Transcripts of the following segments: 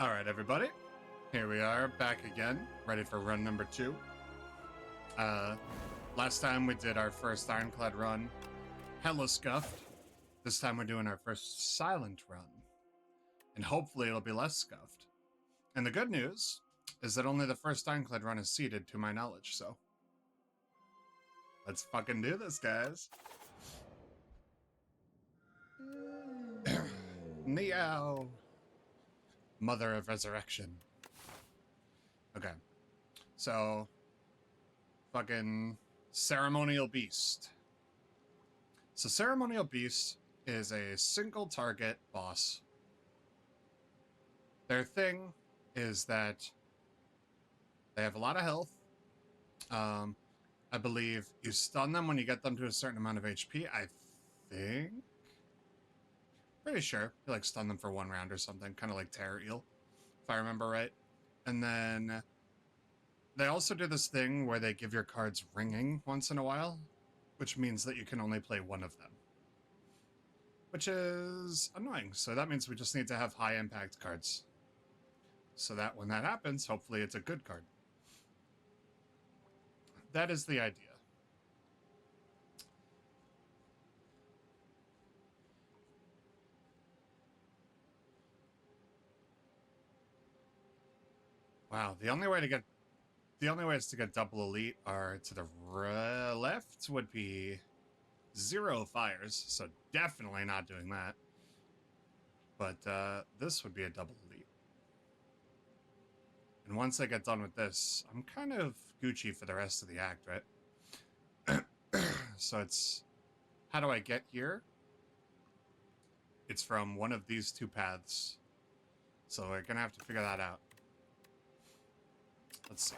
Alright, everybody. Here we are, back again, ready for run number 2. Last time we did our first Ironclad run, hella scuffed. This time we're doing our first silent run. And hopefully it'll be less scuffed. And the good news is that only the first Ironclad run is seeded, to my knowledge, so... let's fucking do this, guys. Meow. Mother of Resurrection. Okay. So, fucking Ceremonial Beast. So Ceremonial Beast is a single target boss. Their thing is that they have a lot of health. I believe you stun them when you get them to a certain amount of HP, I think. Pretty sure. You like stun them for 1 round or something, kind of like Terror Eel, if I remember right. And then they also do this thing where they give your cards ringing once in a while, which means that you can only play 1 of them, which is annoying. So that means we just need to have high impact cards, so that when that happens, hopefully it's a good card. That is the idea. Wow, the only ways to get double elite are to the left would be 0 fires, so definitely not doing that. But this would be a double elite. And once I get done with this, I'm kind of Gucci for the rest of the act, right? So it's, how do I get here? It's from one of these 2 paths. So we're gonna have to figure that out. Let's see.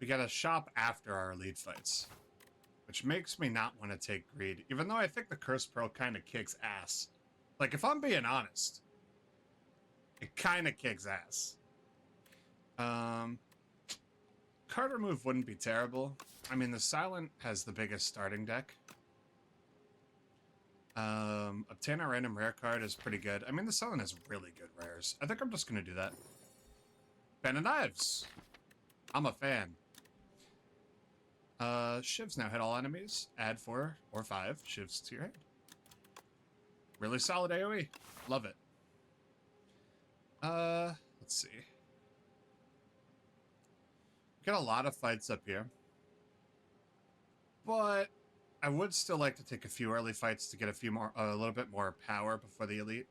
We got a shop after our elite fights, which makes me not want to take greed, even though I think the Curse Pearl kind of kicks ass. Like, if I'm being honest, it kind of kicks ass. Card remove wouldn't be terrible. I mean, the Silent has the biggest starting deck. Obtain a random rare card is pretty good. I mean, the Silent has really good rares. I think I'm just going to do that. Pen and Knives. I'm a fan. Shivs now hit all enemies. Add 4 or 5 shivs to your hand. Really solid AoE. Love it. Let's see. Got a lot of fights up here. But I would still like to take a few early fights to get a little bit more power before the elite,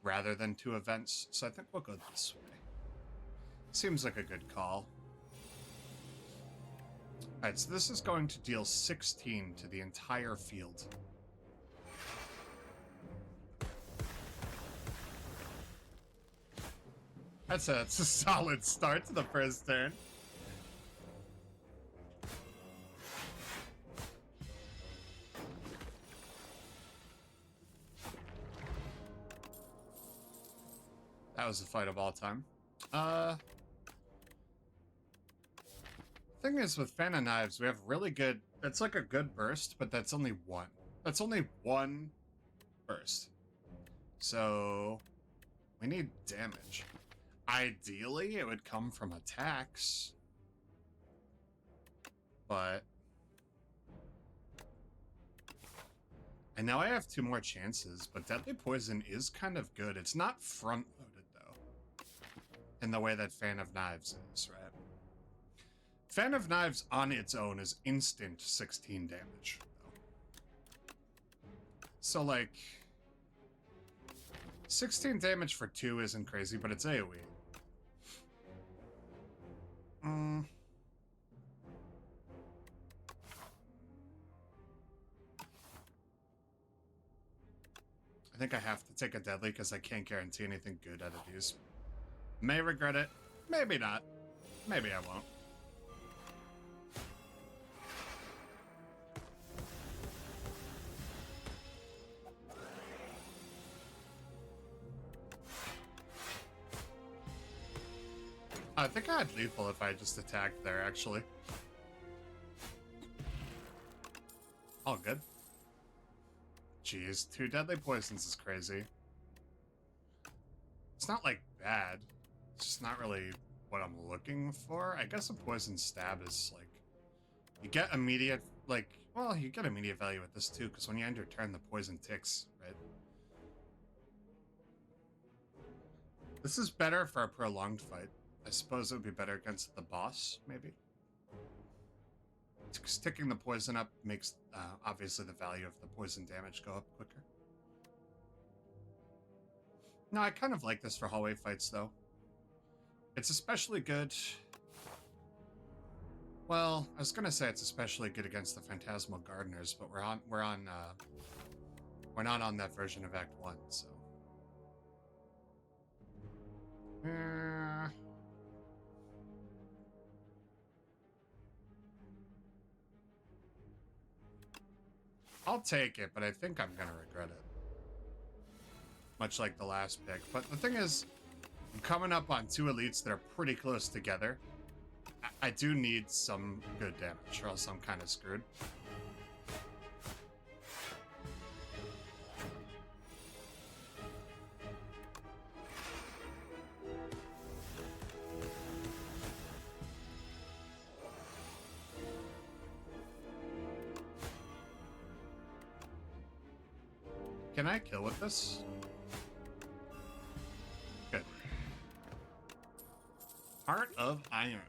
rather than 2 events. So I think we'll go this way. Seems like a good call. Alright, so this is going to deal 16 to the entire field. That's a solid start to the first turn. That was the fight of all time. Thing is, with Fan of Knives, we have really good... That's like a good burst, but that's only 1. That's only 1 burst. So, we need damage. Ideally, it would come from attacks. But... I know I have 2 more chances, but Deadly Poison is kind of good. It's not front-loaded, though, in the way that Fan of Knives is, right? Fan of Knives on its own is instant 16 damage, though. So, like, 16 damage for 2 isn't crazy, but it's AoE. I think I have to take a deadly because I can't guarantee anything good out of these. May regret it. Maybe not. Maybe I won't. I think I had lethal if I just attacked there, actually. All good. Jeez, 2 deadly poisons is crazy. It's not like bad. It's just not really what I'm looking for. I guess a poison stab is like, you get immediate, like, well, you get immediate value with this too, because when you end your turn, the poison ticks, right? This is better for a prolonged fight. I suppose it would be better against the boss, maybe. Sticking the poison up makes, obviously, the value of the poison damage go up quicker. No, I kind of like this for hallway fights, though. It's especially good... Well, I was gonna say it's especially good against the Phantasmal Gardeners, but we're not on that version of Act 1, so... I'll take it, but I think I'm gonna regret it. Much like the last pick. But the thing is, I'm coming up on two elites that are pretty close together. I do need some good damage, or else I'm kind of screwed. Can I kill with this? Good. Heart of Iron.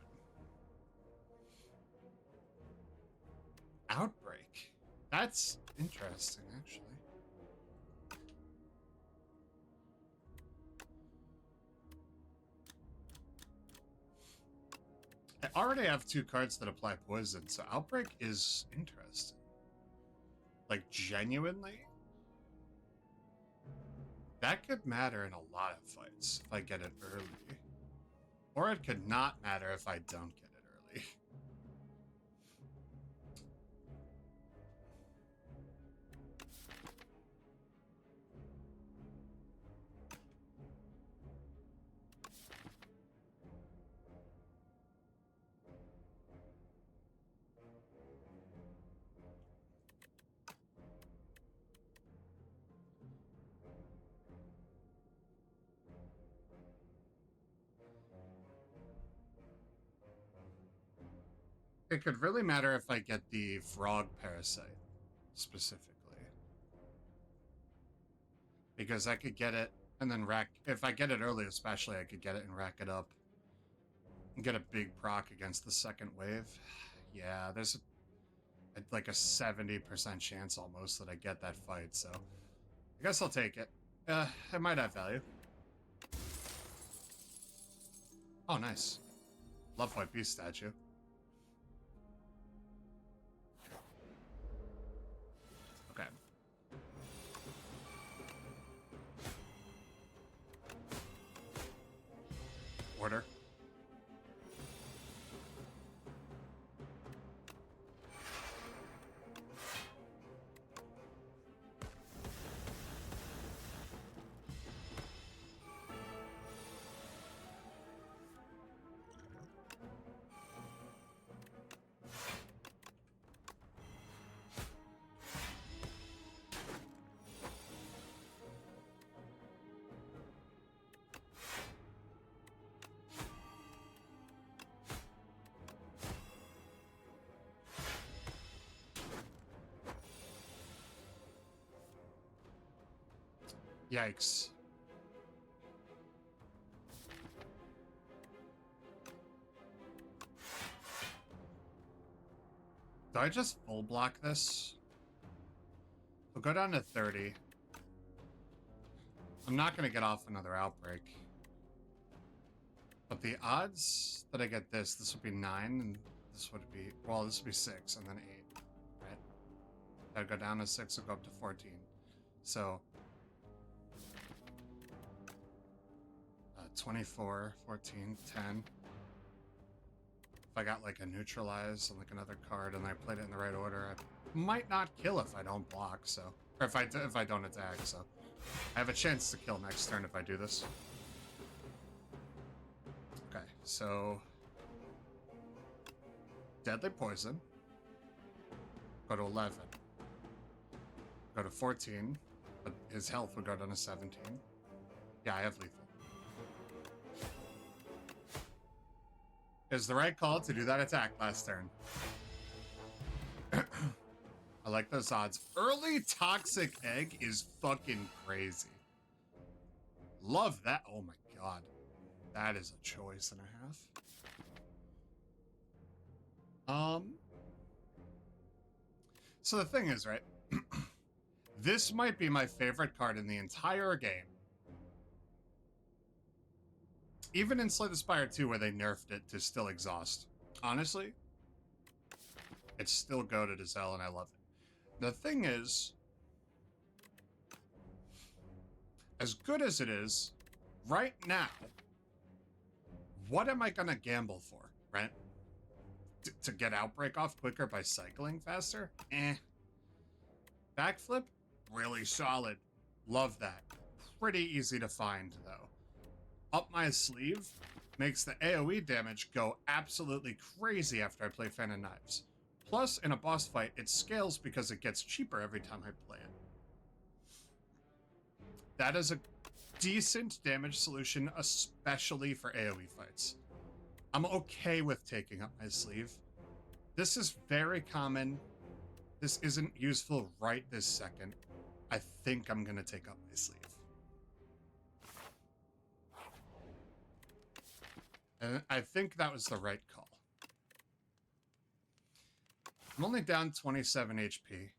Outbreak. That's interesting, actually. I already have two cards that apply poison, so Outbreak is interesting. Like, genuinely? That could matter in a lot of fights if I get it early. Or it could not matter if I don't get it early. It could really matter if I get the frog parasite, specifically. Because I could get it and then rack... If I get it early especially, I could get it and rack it up. And get a big proc against the second wave. Yeah, there's like a 70% chance almost that I get that fight, so... I guess I'll take it. It might have value. Oh, nice. Love White Beast statue. Okay. Order. Yikes. Do I just full block this? We'll go down to 30. I'm not going to get off another outbreak. But the odds that I get this would be 9, and this would be, well, this would be 6, and then 8, right? I'd go down to 6 and go up to 14. So, 24, 14, 10. If I got like a neutralize and like another card and I played it in the right order, I might not kill if I don't block, so... Or if I don't attack, so... I have a chance to kill next turn if I do this. Okay, so... Deadly Poison. Go to 11. Go to 14. But his health would go down to 17. Yeah, I have lethal. Is the right call to do that attack last turn. I like those odds. Early Toxic Egg is fucking crazy. Love that. Oh my god. That is a choice and a half. So the thing is, right? This might be my favorite card in the entire game. Even in Slay the Spire 2, where they nerfed it to still exhaust. Honestly, it's still goated as hell, and I love it. The thing is, as good as it is, right now, what am I going to gamble for, right? To get Outbreak off quicker by cycling faster? Backflip? Really solid. Love that. Pretty easy to find, though. Up my sleeve makes the AoE damage go absolutely crazy after I play Fan of Knives. Plus, in a boss fight, it scales because it gets cheaper every time I play it. That is a decent damage solution, especially for AoE fights. I'm okay with taking up my sleeve. This is very common. This isn't useful right this second. I think I'm going to take up my sleeve. And I think that was the right call. I'm only down 27 HP.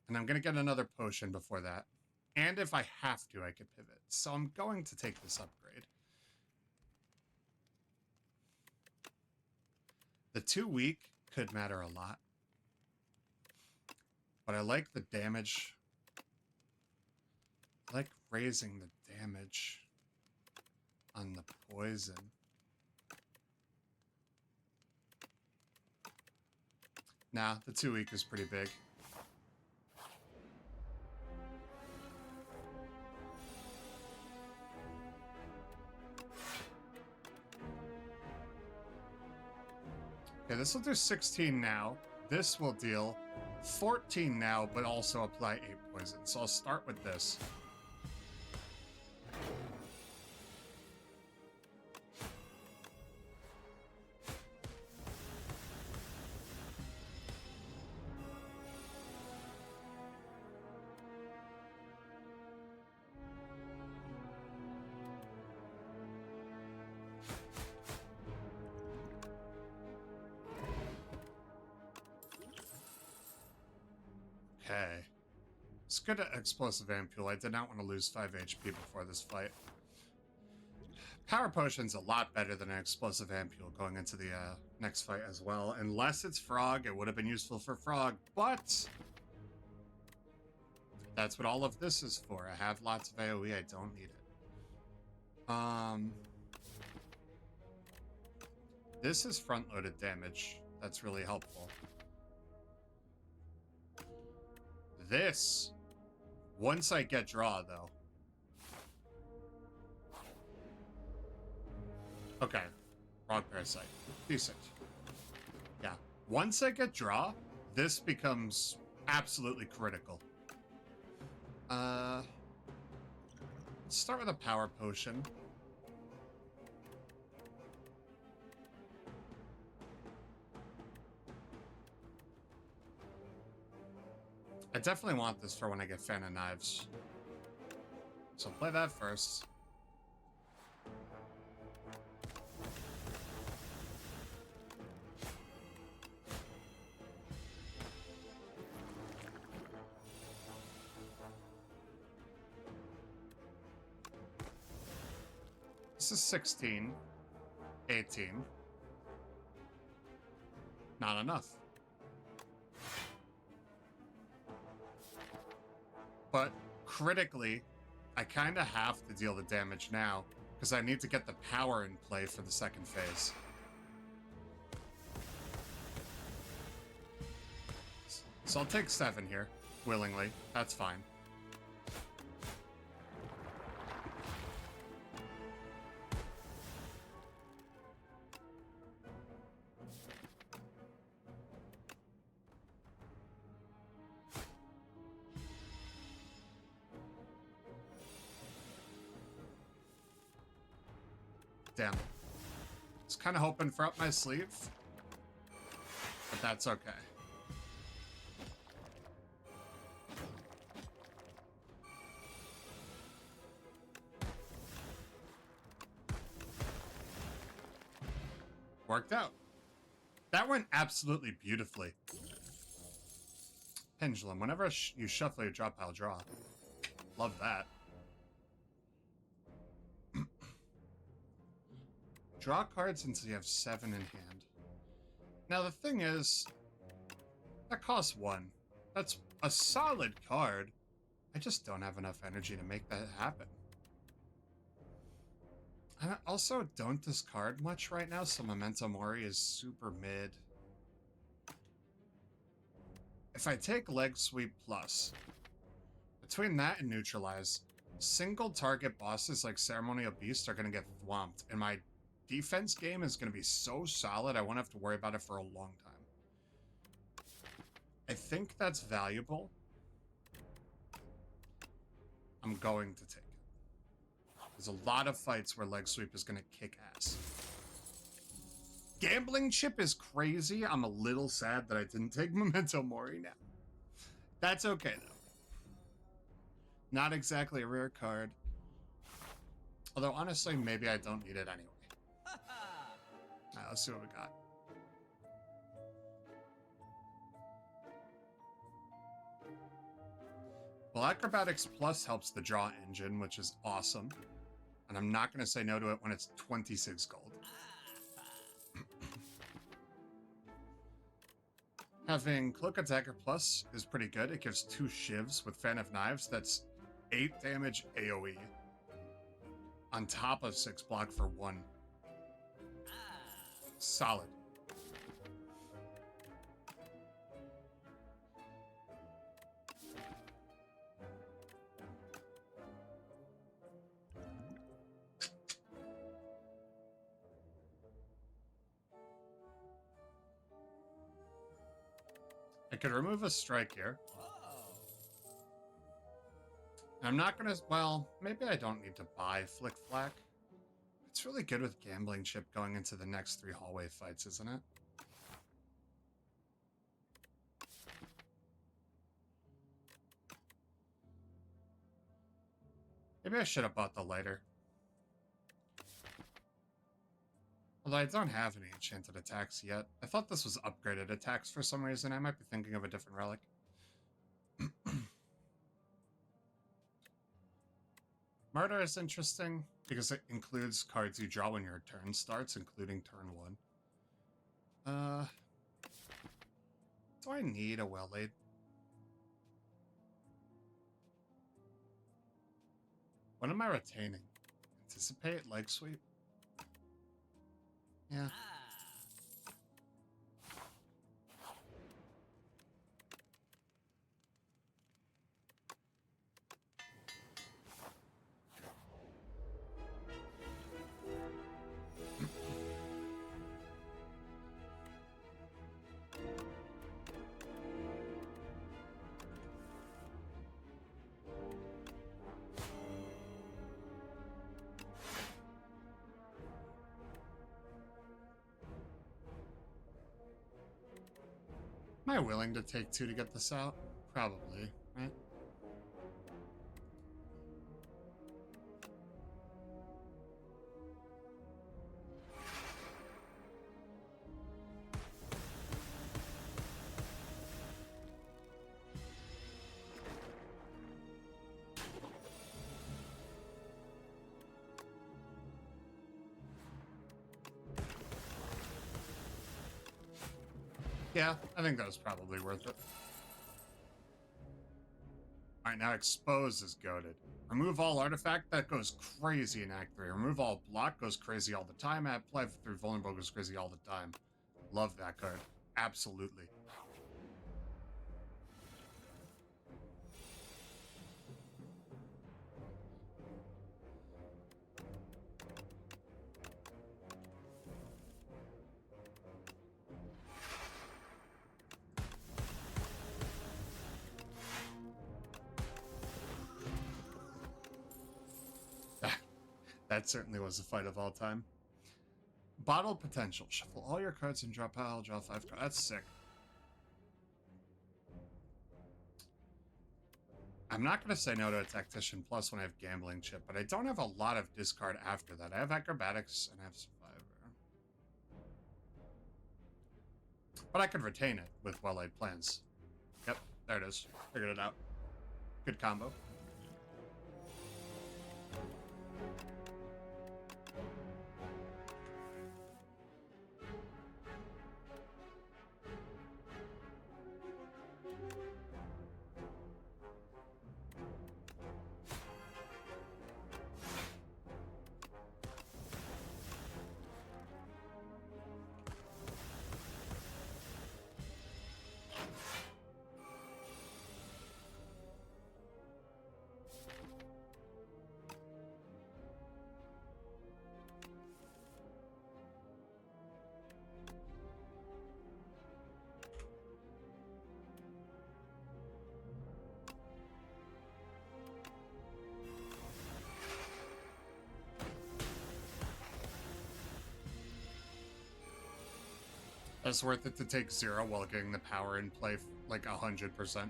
And I'm going to get another potion before that. And if I have to, I could pivot. So I'm going to take this upgrade. The 2 weak could matter a lot. But I like the damage. I like raising the damage on the poison. Nah, the 2 weak is pretty big. Okay, this will do 16 now. This will deal 14 now, but also apply 8 poison. So I'll start with this. Okay. It's good at Explosive Ampule. I did not want to lose 5 HP before this fight. Power Potion's a lot better than an Explosive Ampule going into the next fight as well. Unless it's Frog, it would have been useful for Frog, but that's what all of this is for. I have lots of AoE, I don't need it. This is front-loaded damage. That's really helpful. This, once I get draw, though. Okay. Frog Parasite. Decent. Yeah. Once I get draw, this becomes absolutely critical. Let's start with a Power Potion. I definitely want this for when I get Fan of Knives. So play that first. This is 16. 18. Not enough. But critically, I kind of have to deal the damage now because I need to get the power in play for the second phase. So I'll take 7 here, willingly. That's fine. Damn. was kind of hoping for up my sleeve, but that's okay. Worked out. That went absolutely beautifully. Pendulum. Whenever you shuffle your drop pile, draw. Love that. Draw cards until you have 7 in hand. Now the thing is, that costs 1. That's a solid card. I just don't have enough energy to make that happen. I also don't discard much right now, so Memento Mori is super mid. If I take Leg Sweep Plus, between that and Neutralize, single target bosses like Ceremonial Beast are going to get thwomped, and my defense game is going to be so solid I won't have to worry about it for a long time. I think that's valuable. I'm going to take it. There's a lot of fights where Leg Sweep is going to kick ass. Gambling Chip is crazy. I'm a little sad that I didn't take Memento Mori now. That's okay, though. Not exactly a rare card. Although, honestly, maybe I don't need it anyway. Alright, let's see what we got. Well, Acrobatics Plus helps the draw engine, which is awesome. And I'm not going to say no to it when it's 26 gold. Having Cloak Attacker Plus is pretty good. It gives 2 shivs with Fan of Knives. That's 8 damage AoE. On top of 6 block for 1. Solid. I could remove a strike here. I'm not gonna, well, maybe I don't need to buy Flick Flack. It's really good with Gambling Chip going into the next 3 hallway fights, isn't it? Maybe I should have bought the lighter. Although I don't have any enchanted attacks yet. I thought this was upgraded attacks for some reason. I might be thinking of a different relic. Murder is interesting because it includes cards you draw when your turn starts, including turn 1. Do I need a Well-Laid? What am I retaining? Anticipate, Leg Sweep? Yeah. Am I willing to take 2 to get this out? Probably, right? Yeah, I think that was probably worth it. Alright, now Expose is goated. Remove all artifact, that goes crazy in Act 3. Remove all block, goes crazy all the time. Apply through vulnerable, goes crazy all the time. Love that card. Absolutely. That certainly was a fight of all time. Bottle potential. Shuffle all your cards and draw pile. Draw 5 cards. That's sick. I'm not going to say no to a Tactician Plus when I have Gambling Chip, but I don't have a lot of discard after that. I have Acrobatics and I have Survivor. But I could retain it with well-laid plans. Yep, there it is. Figured it out. Good combo. It's worth it to take 0 while getting the power in play like 100%.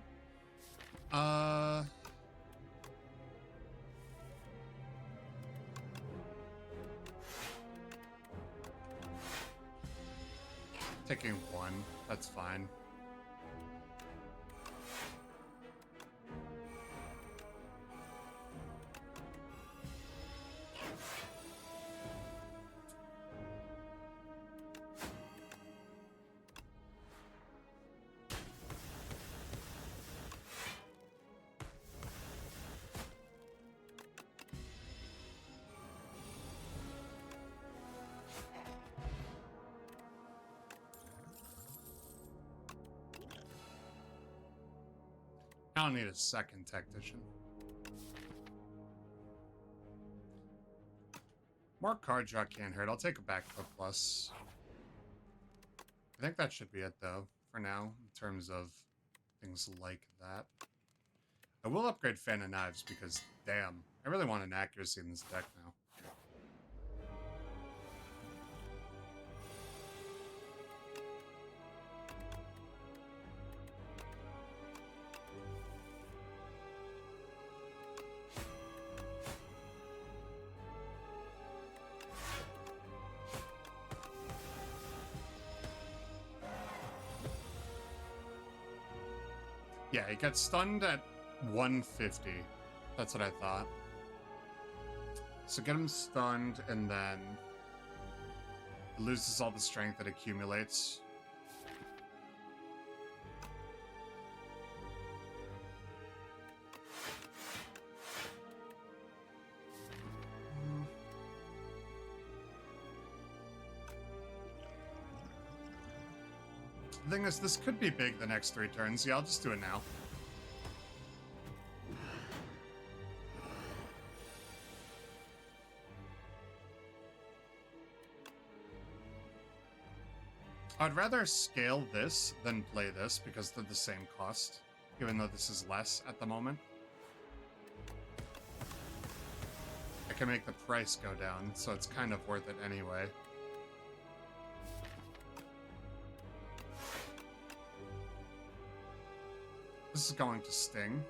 Taking 1, that's fine. I don't need a second Tactician. More card draw can't hurt. I'll take a backflip plus. I think that should be it, though, for now, in terms of things like that. I will upgrade Fan of Knives because, damn, I really want an accuracy in this deck now. Yeah, he gets stunned at 150. That's what I thought. So get him stunned, and then it loses all the strength that accumulates. The thing is, this could be big the next 3 turns. Yeah, I'll just do it now. I'd rather scale this than play this because they're the same cost, even though this is less at the moment. I can make the price go down, so it's kind of worth it anyway. This is going to sting.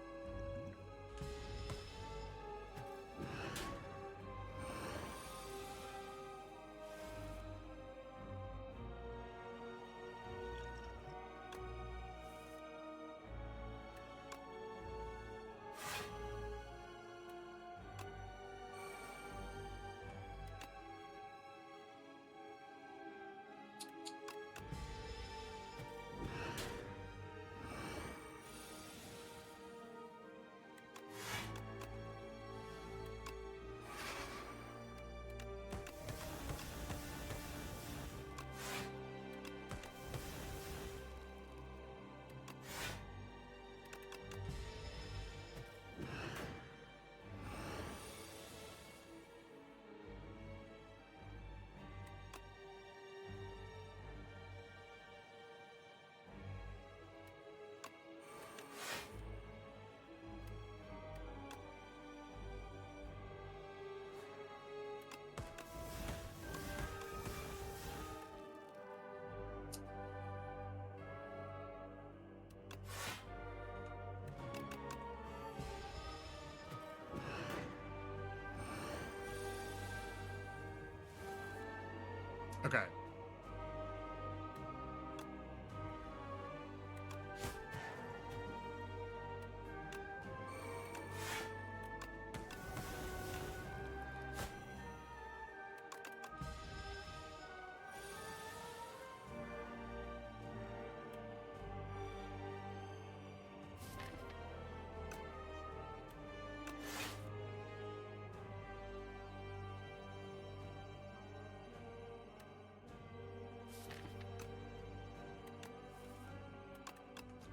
Okay.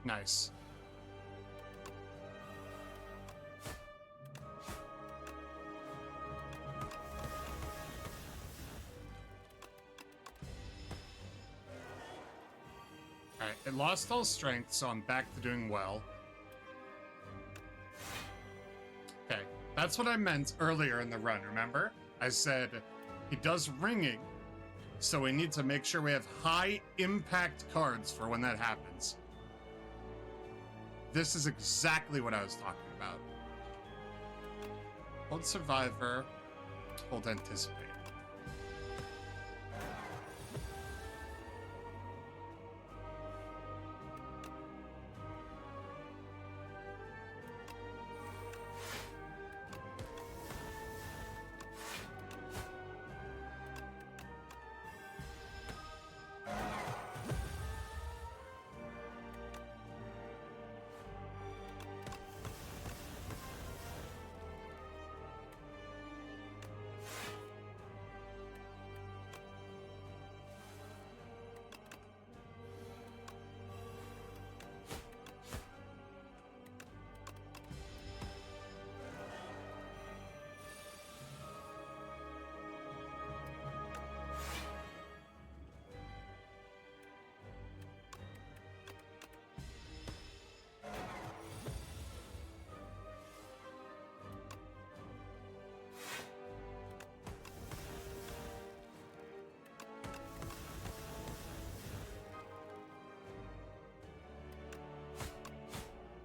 Nice. Alright, it lost all strength, so I'm back to doing well. Okay, that's what I meant earlier in the run, remember? I said he does ringing, so we need to make sure we have high impact cards for when that happens. This is exactly what I was talking about. Hold Survivor, hold Anticipate.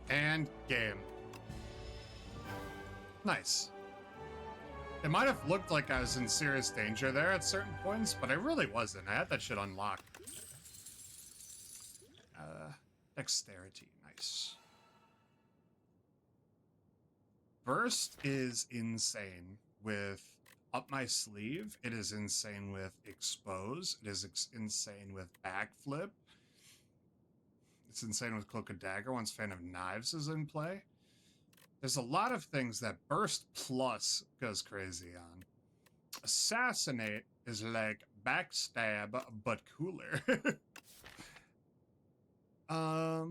And game. Nice. It might have looked like I was in serious danger there at certain points, but I really wasn't. I had that shit unlocked. Dexterity. Nice. Burst is insane with Up My Sleeve. It is insane with Expose. It is insane with Backflip. It's insane with Cloak and Dagger once Fan of Knives is in play. There's a lot of things that Burst Plus goes crazy on. Assassinate is like Backstab, but cooler. I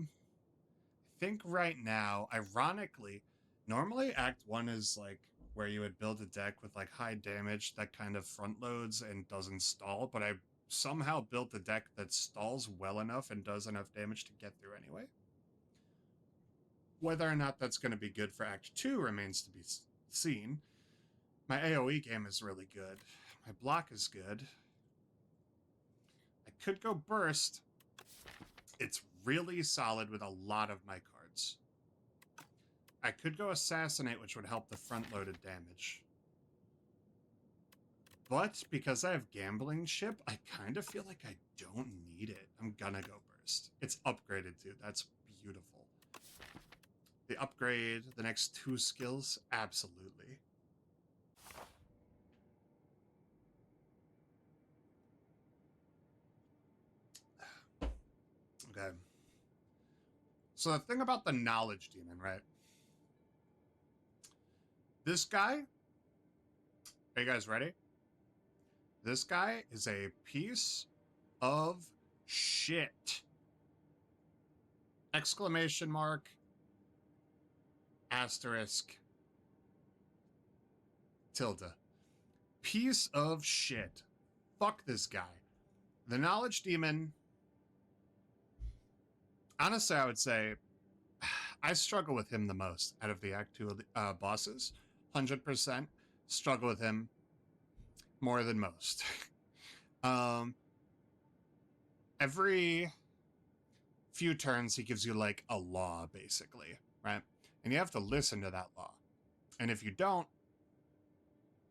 think right now, ironically, normally Act 1 is like where you would build a deck with like high damage that kind of front loads and doesn't stall, but I somehow built a deck that stalls well enough and does enough damage to get through anyway. Whether or not that's going to be good for Act 2 remains to be seen. My AoE game is really good. My block is good. I could go Burst. It's really solid with a lot of my cards. I could go Assassinate, which would help the front-loaded damage. But because I have Gambling Ship, I kind of feel like I don't need it. I'm gonna go Burst. It's upgraded too. That's beautiful. The upgrade, the next 2 skills, absolutely. Okay. So the thing about the Knowledge Demon, right? This guy, are you guys ready? This guy is a piece of shit. Exclamation mark, asterisk, tilde. Piece of shit. Fuck this guy. The Knowledge Demon, honestly, I would say I struggle with him the most out of the Act 2 bosses. 100% struggle with him more than most. Every few turns, he gives you like a law, basically, right? And you have to listen to that law. And if you don't,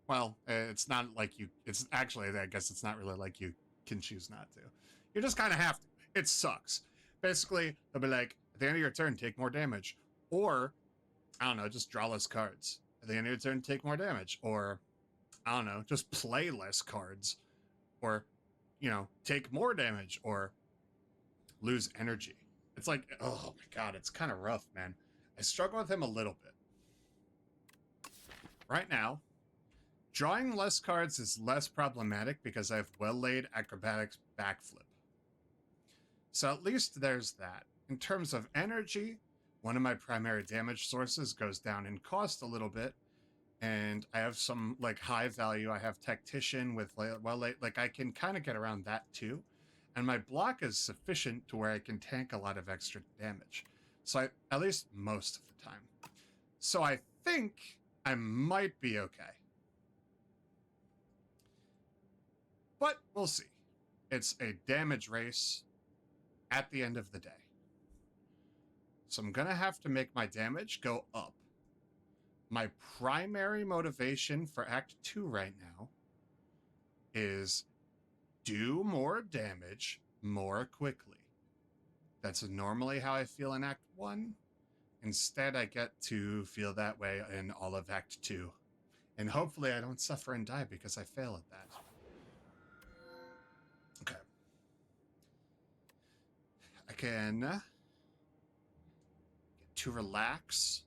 well, it's not like you, it's actually, I guess it's not really like you can choose not to. You just kind of have to. It sucks. Basically, they'll be like, at the end of your turn, take more damage. Or, I don't know, just draw less cards. At the end of your turn, take more damage. Or, I don't know, just play less cards. Or, you know, take more damage. Or lose energy. It's like, oh my god, it's kind of rough, man. I struggle with him a little bit. Right now, drawing less cards is less problematic because I have well-laid acrobatics backflip. So at least there's that. In terms of energy, one of my primary damage sources goes down in cost a little bit, and I have some like high value. I have tactician with like I can kind of get around that too, and my block is sufficient to where I can tank a lot of extra damage. So at least most of the time. So I think I might be okay. But we'll see. It's a damage race at the end of the day. So I'm going to have to make my damage go up. My primary motivation for Act 2 right now is do more damage more quickly. That's normally how I feel in Act 1. Instead, I get to feel that way in all of Act 2. And hopefully I don't suffer and die because I fail at that. Okay. I can get to relax.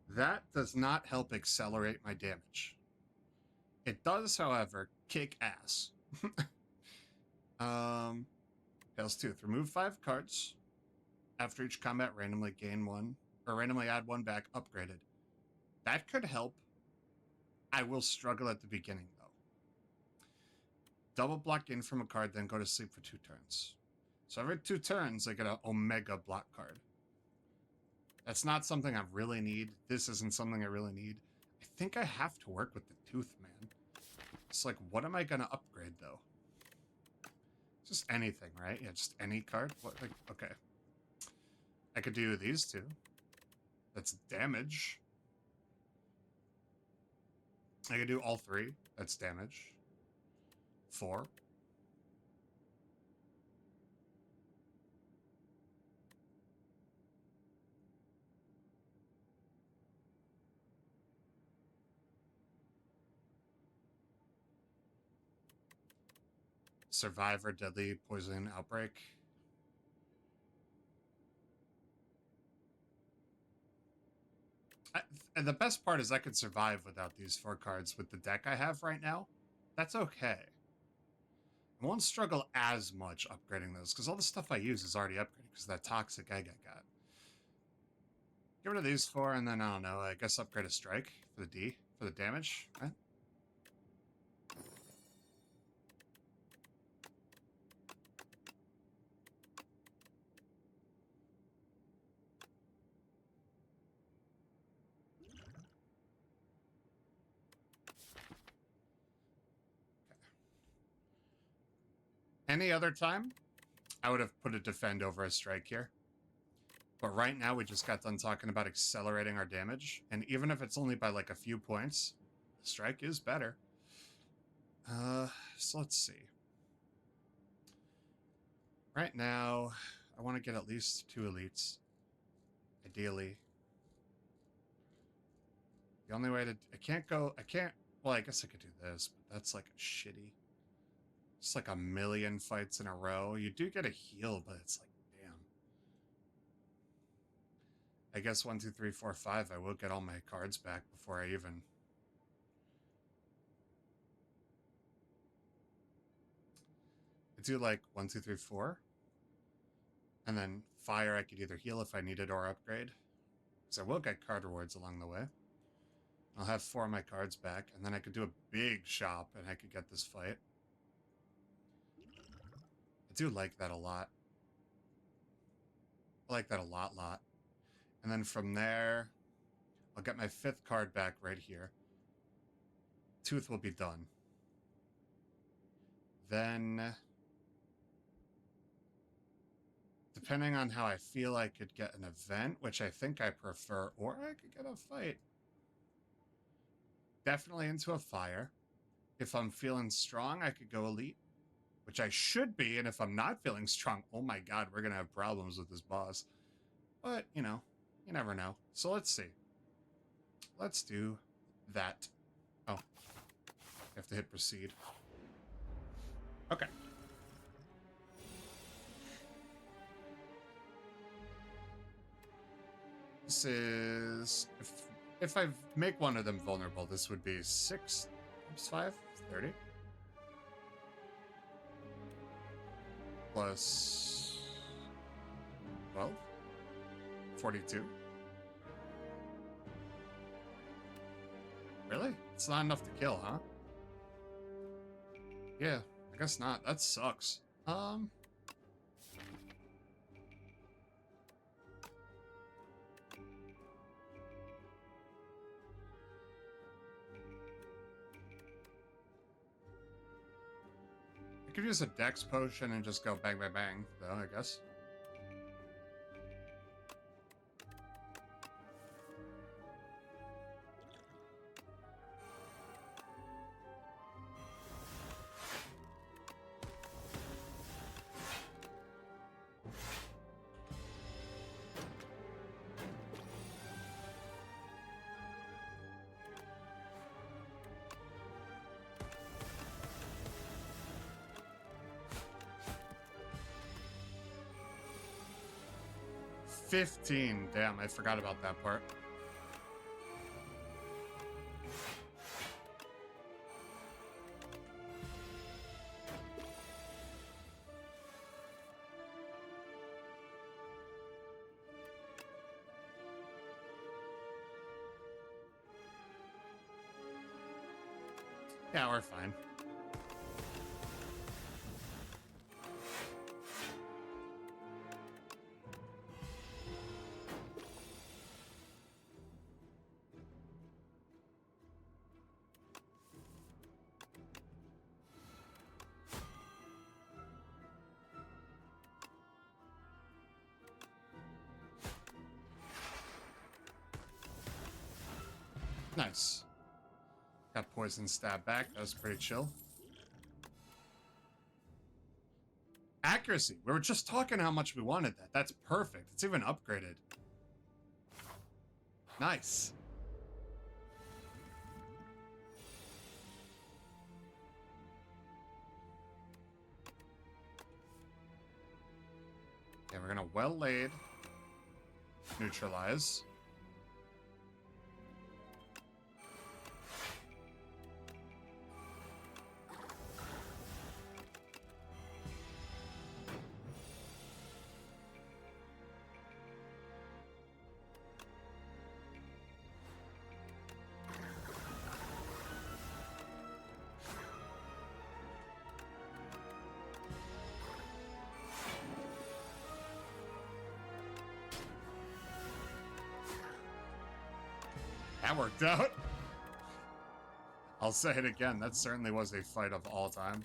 That does not help accelerate my damage. It does, however, kick ass. Tails Tooth. Remove 5 cards. After each combat, randomly gain 1, or randomly add 1 back, upgraded. That could help. I will struggle at the beginning, though. Double block in from a card, then go to sleep for 2 turns. So every 2 turns, I get an Omega block card. That's not something I really need. This isn't something I really need. I think I have to work with the Tooth, man. It's like, what am I going to upgrade, though? Just anything, right? Yeah, just any card? What? Like, okay. I could do these 2. That's damage. I could do all 3. That's damage. 4. Survivor, deadly poison outbreak. And the best part is I could survive without these 4 cards with the deck I have right now. That's okay. I won't struggle as much upgrading those because all the stuff I use is already upgraded because of that toxic egg I got. Get rid of these 4 and then, I don't know, I guess upgrade a strike for the D, for the damage, right? Any other time, I would have put a defend over a strike here. But right now, we just got done talking about accelerating our damage. And even if it's only by like a few points, the strike is better. So let's see. Right now, I want to get at least 2 elites. Ideally. The only way to... Well, I guess I could do this, but that's like shitty. It's like a million fights in a row. You do get a heal, but it's like, damn. I guess 1, 2, 3, 4, 5, I will get all my cards back before I even... I do like 1, 2, 3, 4. And then fire, I could either heal if I need it or upgrade. Because I will get card rewards along the way. I'll have 4 of my cards back, and then I could do a big shop, and I could get this fight. I do like that a lot. I like that a lot. And then from there, I'll get my 5th card back right here. Tooth will be done. Then, depending on how I feel, I could get an event, which I think I prefer, or I could get a fight. Definitely into a fire. If I'm feeling strong, I could go elite. which I should be, and if I'm not feeling strong, oh my god, we're gonna have problems with this boss. But, you know, you never know. So let's see. Let's do that. Oh, you have to hit proceed. Okay. This is... If I make one of them vulnerable, this would be 6 times 5, 30. Plus 12, 42. Really? It's not enough to kill, huh? Yeah, I guess not. That sucks. I could use a dex potion and just go bang, bang, bang, though, I guess. $15. Damn, I forgot about that part. Yeah, we're fine. Nice. Got poison stab back. That was pretty chill. Accuracy. We were just talking how much we wanted that. That's perfect. It's even upgraded. Nice. Okay, we're gonna well laid. Neutralize. That worked out. I'll say it again. That certainly was a fight of all time.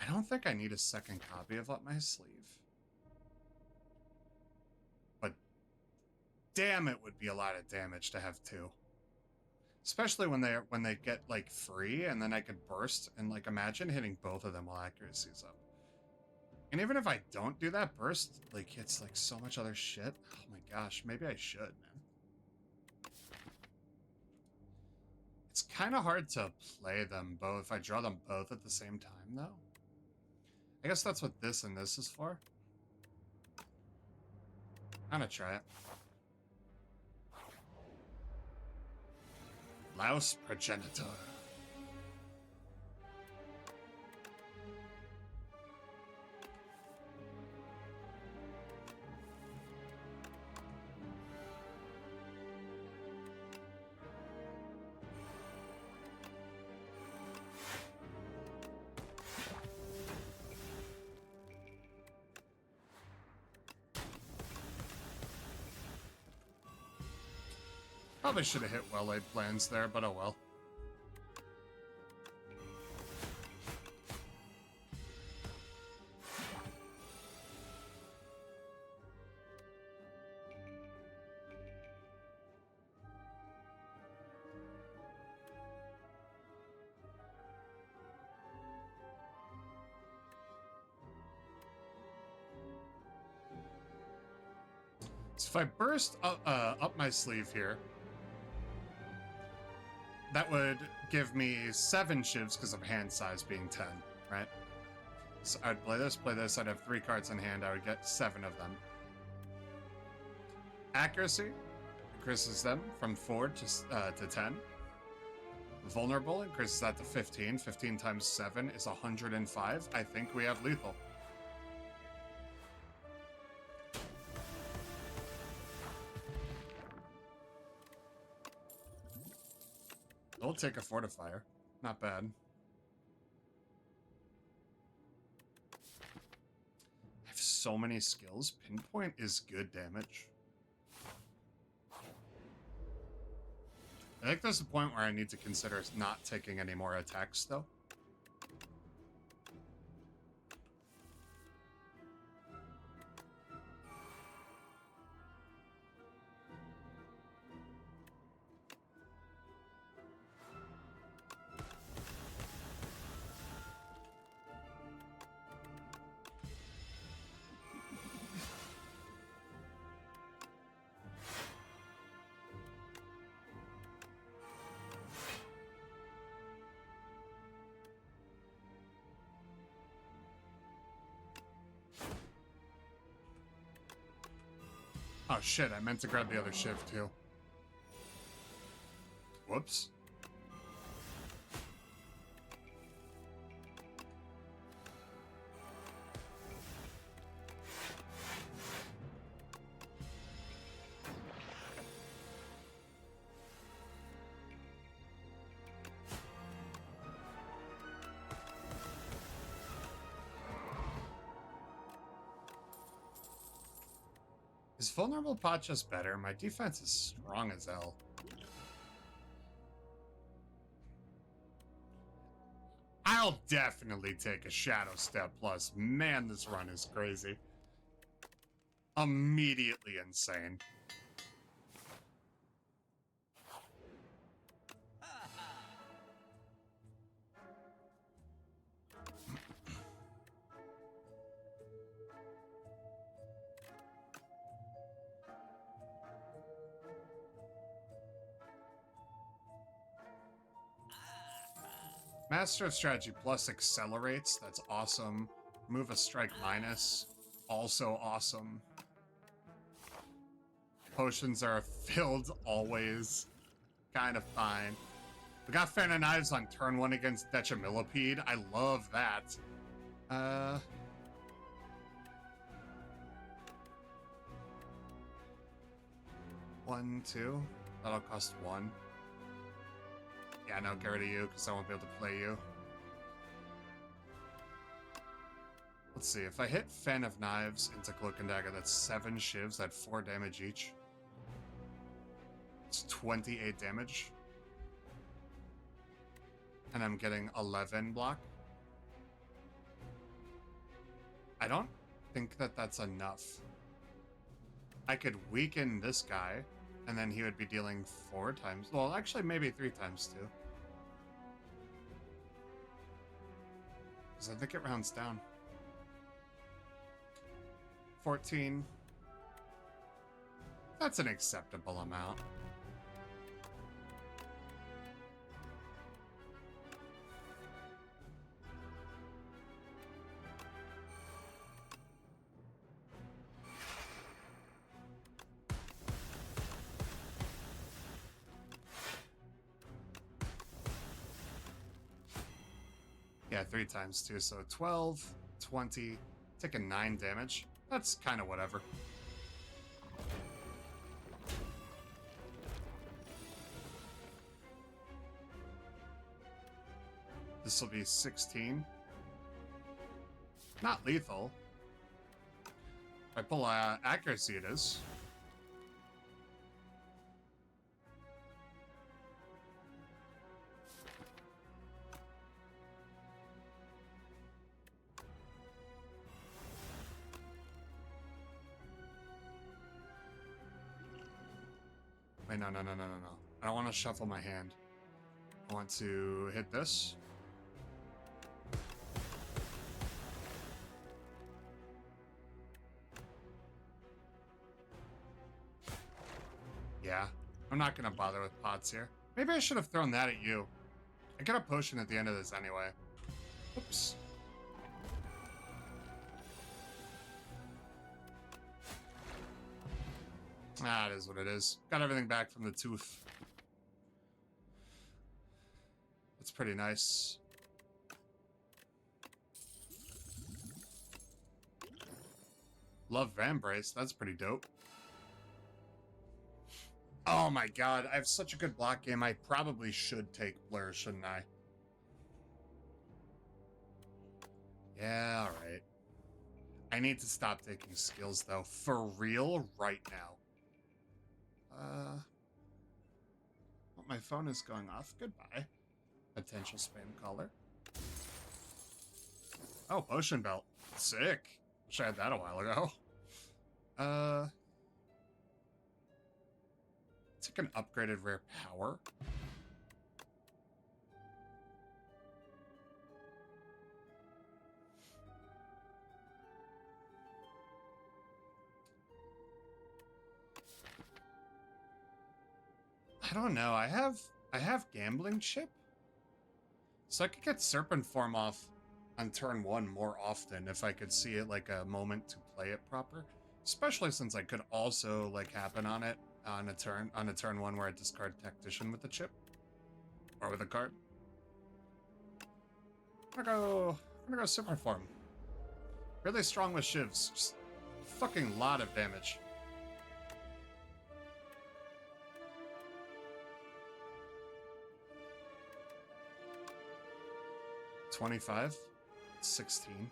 I don't think I need a second copy of Up My Sleeve. But damn, it would be a lot of damage to have two. Especially when they get like free and then I could burst and like imagine hitting both of them while accuracy's up. And even if I don't do that burst, like it's like so much other shit. Oh my gosh, maybe I should, man. It's kind of hard to play them both if I draw them both at the same time, though. I guess that's what this and this is for. I'm gonna try it. Louse Progenitor. Probably should have hit well-laid plans there, but oh well. So if I burst up my sleeve here, that would give me 7 shivs because of hand size being 10, right? So I'd play this, I'd have 3 cards in hand, I would get 7 of them. Accuracy increases them from 4 to 10. Vulnerable increases that to 15. 15 times 7 is 105. I think we have lethal. We'll take a fortifier. Not bad. I have so many skills. Pinpoint is good damage. I think there's a point where I need to consider not taking any more attacks, though. Oh shit, I meant to grab the other shiv too. Whoops. Is vulnerable pot just better? My defense is strong as hell. I'll definitely take a Shadow Step Plus. Man, this run is crazy. Immediately insane. Master of Strategy Plus accelerates. That's awesome. Move a strike minus. Also awesome. Potions are filled always. Kind of fine. We got Fan of Knives on turn 1 against Decimillipede. I love that. 1, 2. That'll cost 1. Yeah, no, get rid of you, because I won't be able to play you. Let's see, if I hit Fan of Knives into Cloak and Dagger, that's 7 shivs at 4 damage each. It's 28 damage. And I'm getting 11 block. I don't think that that's enough. I could weaken this guy, and then he would be dealing 4 times. Well, actually, maybe 3 times too. Because I think it rounds down. 14. That's an acceptable amount. Yeah, 3 times too, so 12, 20, taking 9 damage. That's kind of whatever. This will be 16. Not lethal. If I pull accuracy, it is. Wait, no. I don't want to shuffle my hand. I want to hit this. Yeah, I'm not gonna bother with pots here. Maybe I should have thrown that at you. I get a potion at the end of this anyway. Oops. Ah, it is what it is. Got everything back from the tooth. That's pretty nice. Love Vambrace. That's pretty dope. Oh my god, I have such a good block game. I probably should take Blur, shouldn't I? Yeah, alright. I need to stop taking skills, though. For real, right now. Well, my phone is going off. Goodbye. Potential spam caller. Oh, potion belt. Sick. Wish I had that a while ago. It's like an upgraded rare power. I don't know. I have gambling chip. So I could get Serpent Form off on turn 1 more often if I could see it like a moment to play it proper. Especially since I could also like happen on it on a turn 1 where I discard Tactician with the chip. Or with a card. I'm gonna go Serpent Form. Really strong with shivs. Just fucking lot of damage. 25, 16.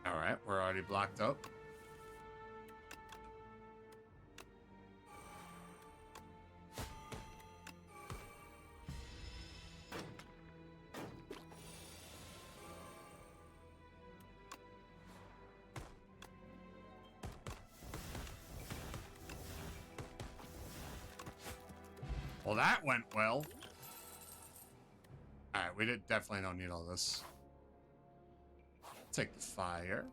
Alright, we're already blocked up. Well, that went well. Alright, we definitely don't need all this. Take the fire.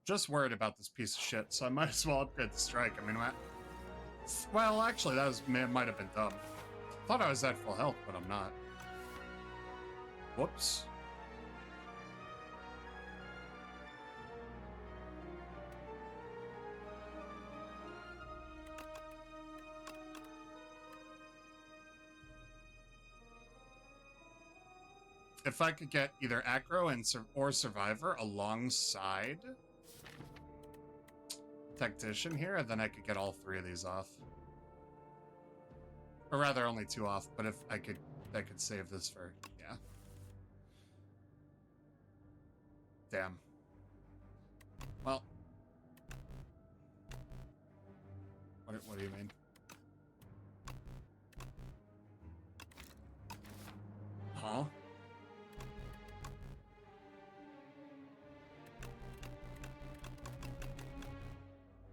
Just worried about this piece of shit, so I might as well upgrade the strike. I mean, well, actually, that might have been dumb. Thought I was at full health, but I'm not. Whoops. If I could get either Acro or Survivor alongside Tactician here, then I could get all 3 of these off. Or rather, only 2 off, but if I could save this for, yeah. Damn. Well. What do you mean? Huh?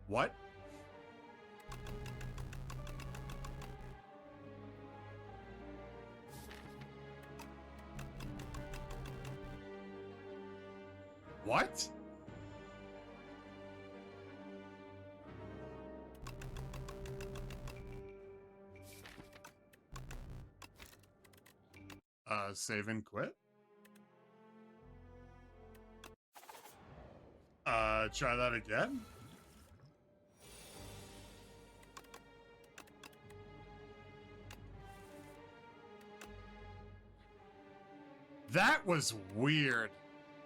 What? What? Save and quit? Try that again? That was weird.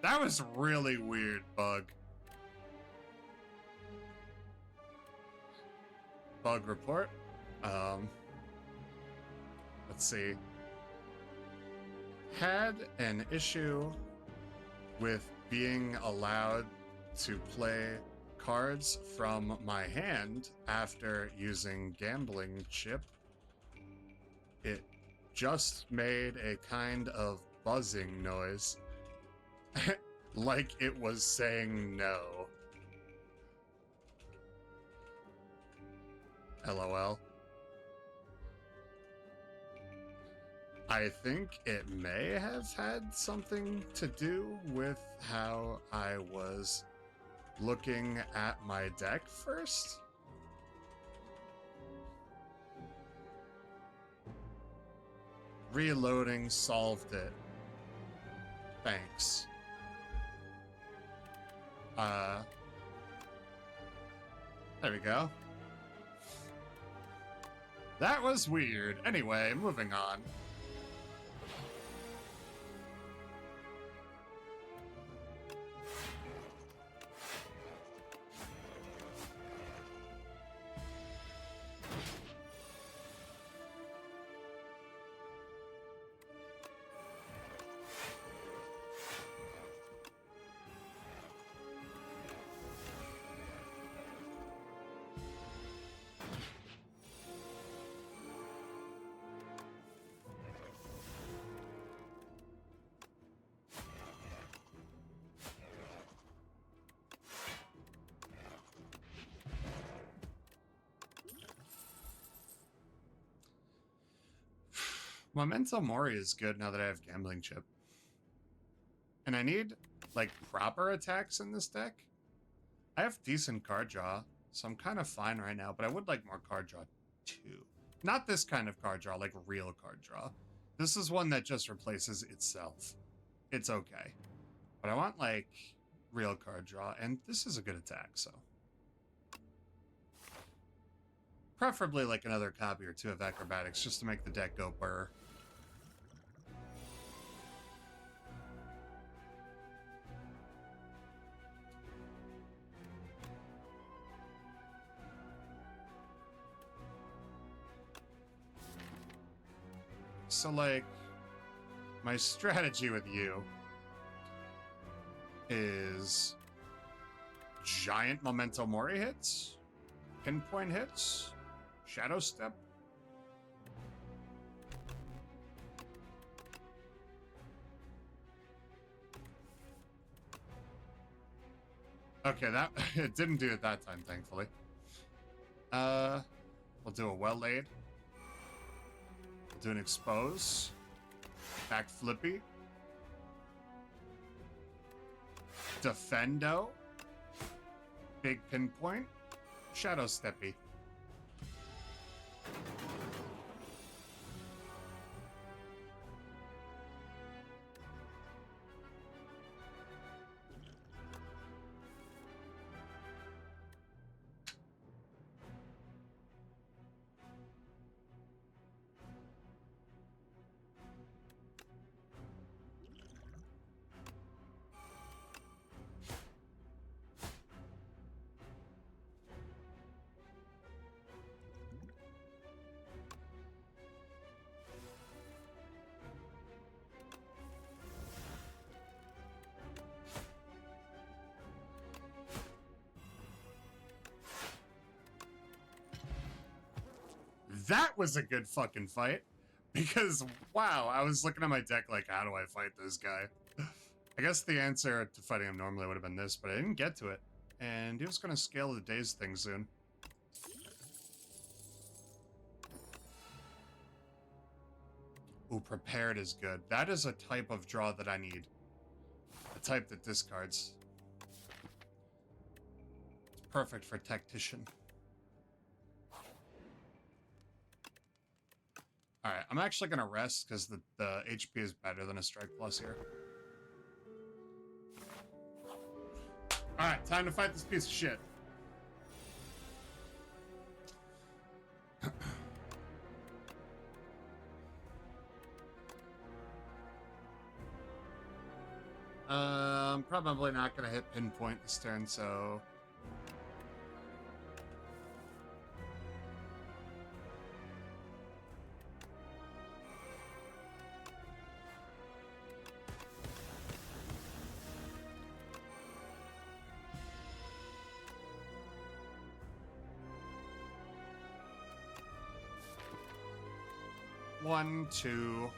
That was really weird, Bug. Bug report. Um, let's see. Had an issue with being allowed to play cards from my hand after using gambling chip. It just made a kind of buzzing noise, like it was saying no. LOL. I think it may have had something to do with how I was looking at my deck first. Reloading solved it. Thanks. There we go. That was weird. Anyway, moving on. Memento Mori is good now that I have Gambling Chip. And I need, like, proper attacks in this deck. I have decent card draw, so I'm kind of fine right now, but I would like more card draw, too. Not this kind of card draw, like real card draw. This is one that just replaces itself. It's okay. But I want, like, real card draw, and this is a good attack, so. Preferably, like, another copy or two of Acrobatics, just to make the deck go burr. So, like, my strategy with you is giant Memento Mori hits, pinpoint hits, Shadow Step. Okay, that it didn't do it that time, thankfully. We'll do a well laid. Do an expose, back flippy, defendo, big pinpoint, shadow steppy. That was a good fucking fight. Because, wow, I was looking at my deck like, how do I fight this guy? I guess the answer to fighting him normally would have been this, but I didn't get to it. And he was going to scale the daze thing soon. Ooh, prepared is good. That is a type of draw that I need. A type that discards. It's perfect for tactician. Alright, I'm actually going to rest because the HP is better than a strike plus here. Alright, time to fight this piece of shit. I'm probably not going to hit pinpoint this turn, so... 1, 2,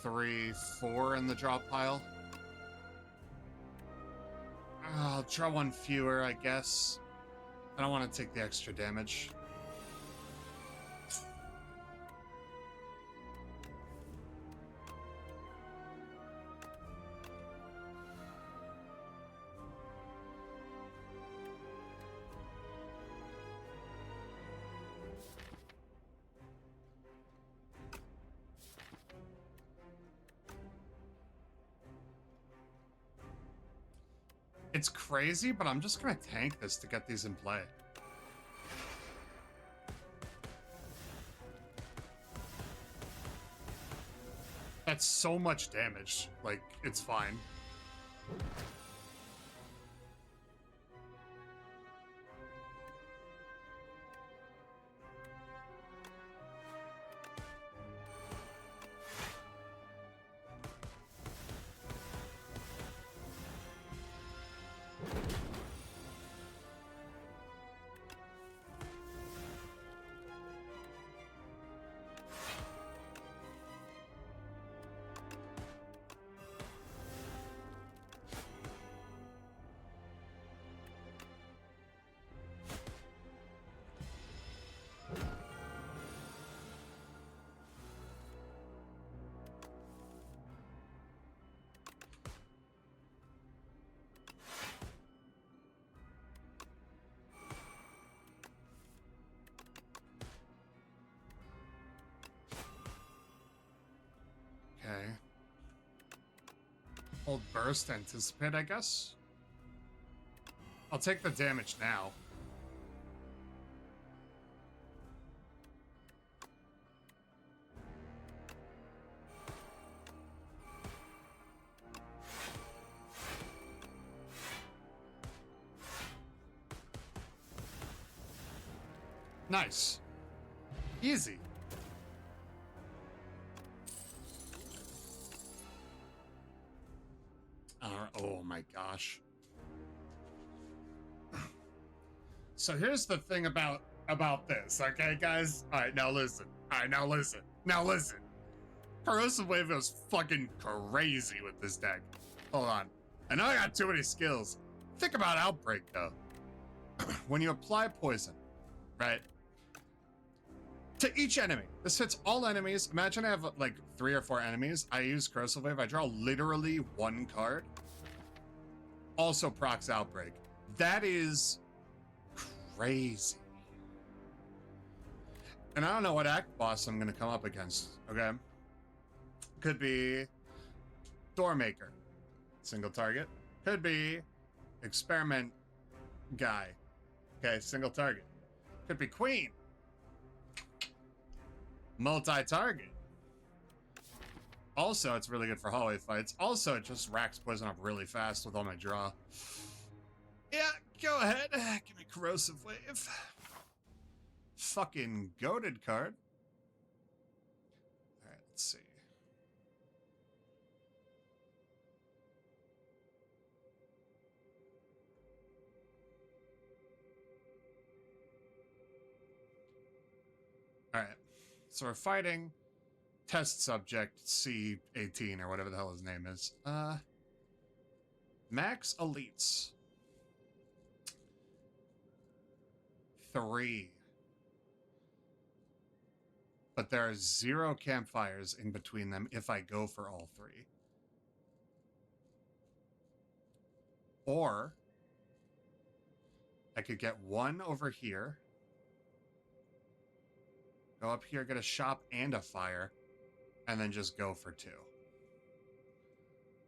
3, 4 in the drop pile. I'll draw one fewer, I guess. I don't want to take the extra damage. It's crazy, but I'm just gonna tank this to get these in play. That's so much damage. Like, it's fine. Okay. Hold burst, anticipate, I guess. I'll take the damage now. Nice. Easy. Oh my gosh. So here's the thing about this, okay, guys? All right, now listen. All right, now listen. Now listen. Corrosive Wave goes fucking crazy with this deck. Hold on. I know I got too many skills. Think about Outbreak, though. When you apply poison, right? To each enemy. This hits all enemies. Imagine I have like 3 or 4 enemies. I use Corrosive Wave. I draw literally 1 card. Also procs Outbreak. That is crazy. And I don't know what act boss I'm going to come up against, okay? Could be Doormaker. Single target. Could be Experiment Guy. Okay, single target. Could be Queen. Multi-target. Also, it's really good for hallway fights. Also, it just racks poison up really fast with all my draw. Yeah, go ahead. Give me Corrosive Wave. Fucking goated card. Alright, let's see. Alright. So we're fighting test subject C18 or whatever the hell his name is. Max elites. 3. But there are 0 campfires in between them if I go for all 3. Or I could get 1 over here. Go up here, get a shop and a fire, and then just go for 2.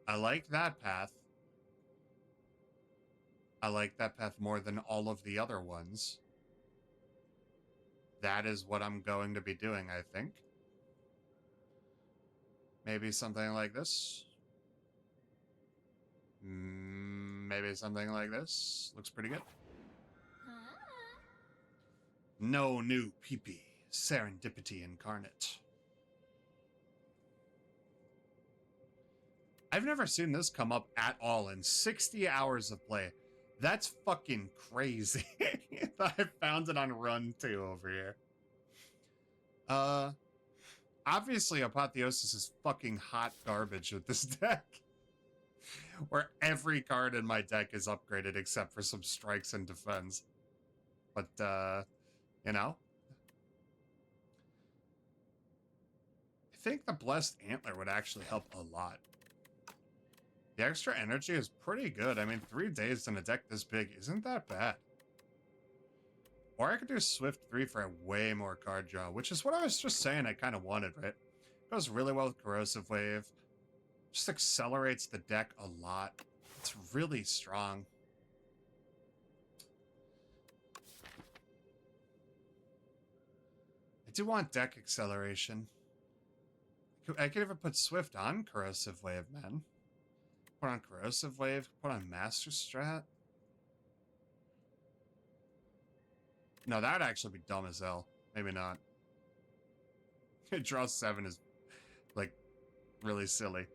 I like that path. I like that path more than all of the other ones. That is what I'm going to be doing, I think. Maybe something like this. Maybe something like this. Looks pretty good. No new PP. Serendipity incarnate. I've never seen this come up at all in 60 hours of play. That's fucking crazy. I found it on run 2 over here. Obviously, Apotheosis is fucking hot garbage with this deck. Where every card in my deck is upgraded except for some strikes and defense. But, you know. I think the Blessed Antler would actually help a lot. The extra energy is pretty good. I mean, 3 days in a deck this big isn't that bad. Or I could do Swift 3 for a way more card draw, which is what I was just saying I kind of wanted, right? Goes really well with Corrosive Wave. Just accelerates the deck a lot. It's really strong. I do want deck acceleration. I could even put Swift on Corrosive Wave, man. Put on Corrosive Wave, put on Master Strat. No, that would actually be dumb as hell. Maybe not. Draw 7 is, like, really silly.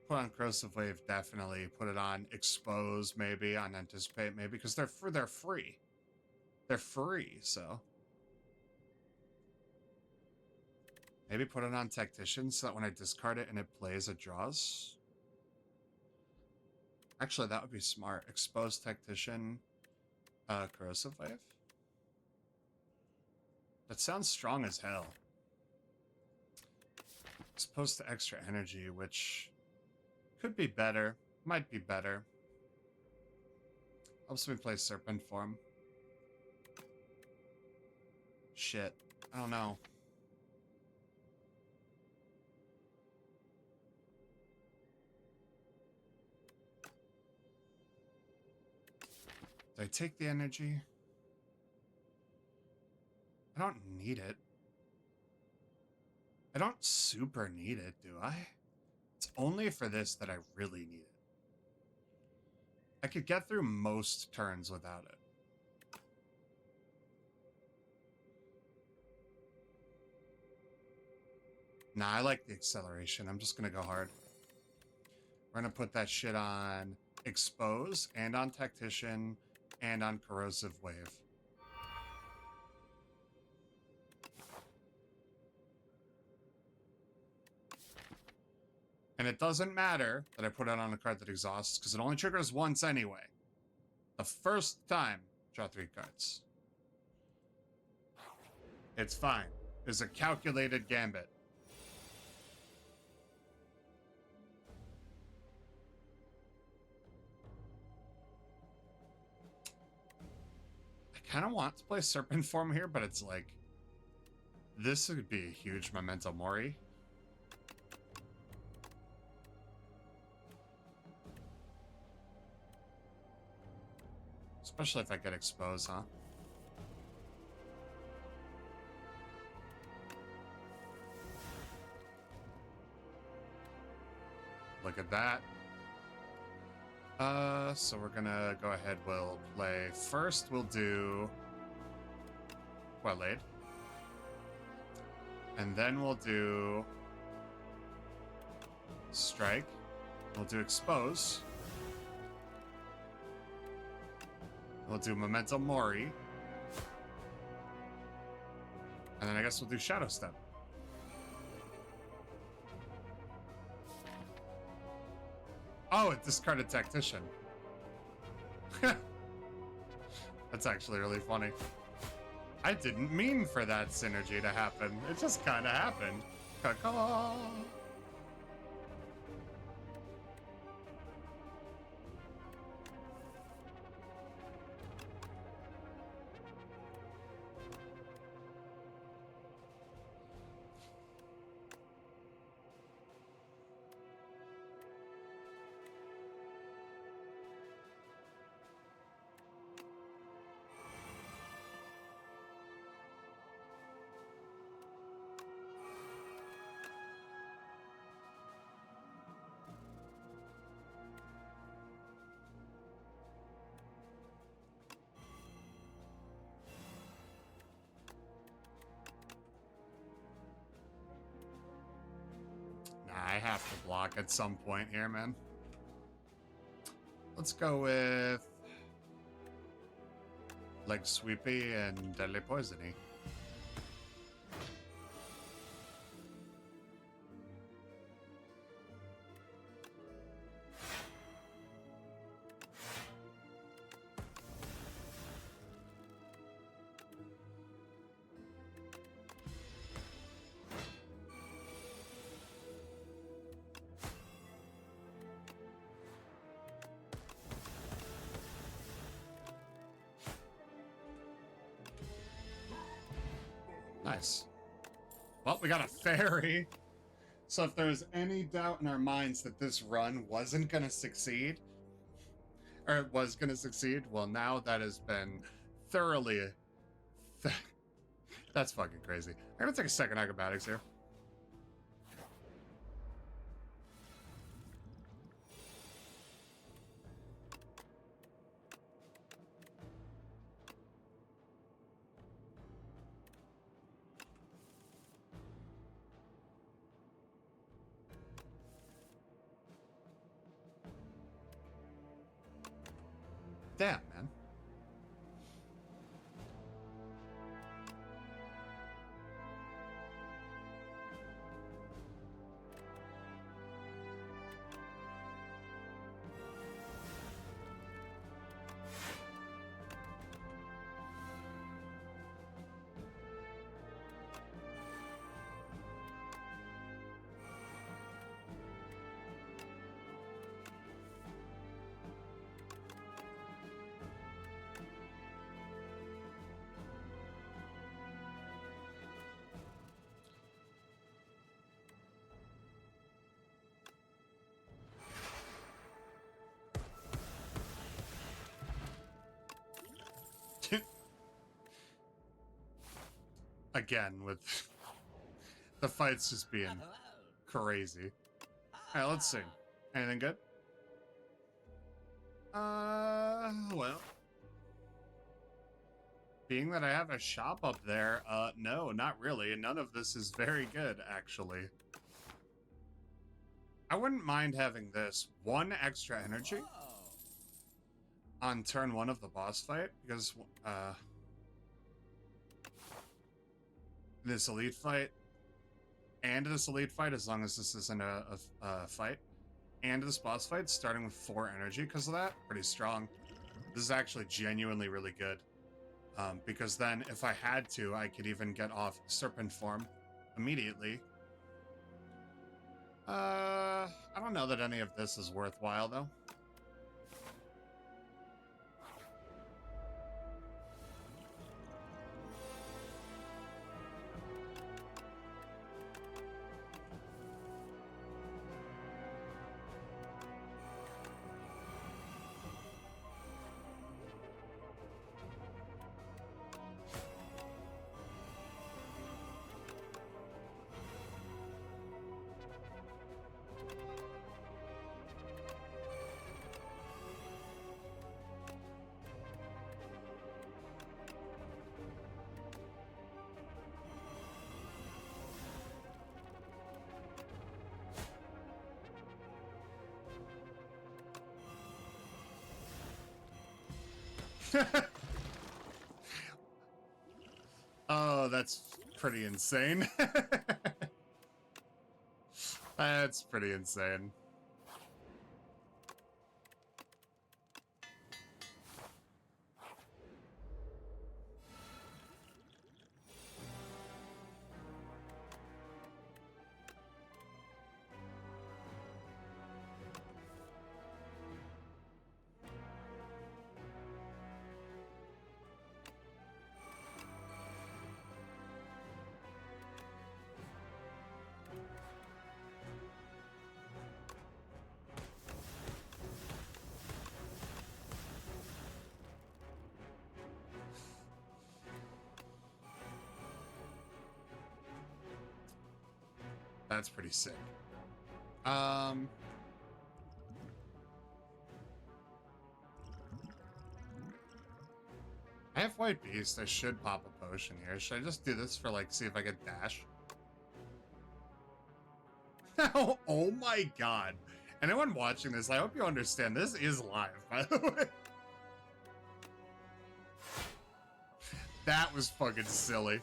Put on Corrosive Wave, definitely. Put it on Expose, maybe. On Anticipate, maybe. Because they're free. They're free, so. Maybe put it on Tactician so that when I discard it and it plays, it draws. Actually, that would be smart. Expose Tactician, Corrosive Wave. That sounds strong as hell. Exposed to extra energy, which could be better. Might be better. Helps me play Serpent Form. Shit. I don't know. Do I take the energy? I don't need it. I don't super need it, do I? It's only for this that I really need it. I could get through most turns without it. Nah, I like the acceleration. I'm just gonna go hard. We're gonna put that shit on Expose and on Tactician and on Corrosive Wave. And it doesn't matter that I put it on a card that exhausts, because it only triggers once anyway. The first time, draw 3 cards. It's fine. It's a calculated gambit. I kind of want to play Serpent Form here, but it's like, this would be a huge Memento Mori. Especially if I get exposed, huh? Look at that. So we're gonna go ahead, we'll play. First, we'll do Quellade. And then we'll do Strike. We'll do Expose. We'll do Memento Mori. And then I guess we'll do Shadow Step. Oh, it discarded Tactician. That's actually really funny. I didn't mean for that synergy to happen. It just kind of happened. Caw-caw. I have to block at some point here, man. Let's go with Leg Sweepy and Deadly Poisony. Nice. Well, we got a fairy. So if there's any doubt in our minds that this run wasn't going to succeed, or it was going to succeed, well, now that has been thoroughly... That's fucking crazy. I'm going to take a second acrobatics here. Damn, man. Again, with the fights just being crazy. Alright, let's see. Anything good? Well. Being that I have a shop up there, no, not really. None of this is very good, actually. I wouldn't mind having this 1 extra energy on turn 1 of the boss fight, because, this elite fight, and this elite fight, as long as this isn't a fight, and this boss fight, starting with 4 energy because of that, pretty strong. This is actually genuinely really good. Because then, if I had to, I could even get off Serpent form immediately. I don't know that any of this is worthwhile, though. Oh, that's pretty insane. That's pretty insane. That's pretty sick. I have White Beast. I should pop a potion here. Should I just do this for, like, see if I get dash? Oh my god. Anyone watching this, I hope you understand, this is live, by the way. That was fucking silly.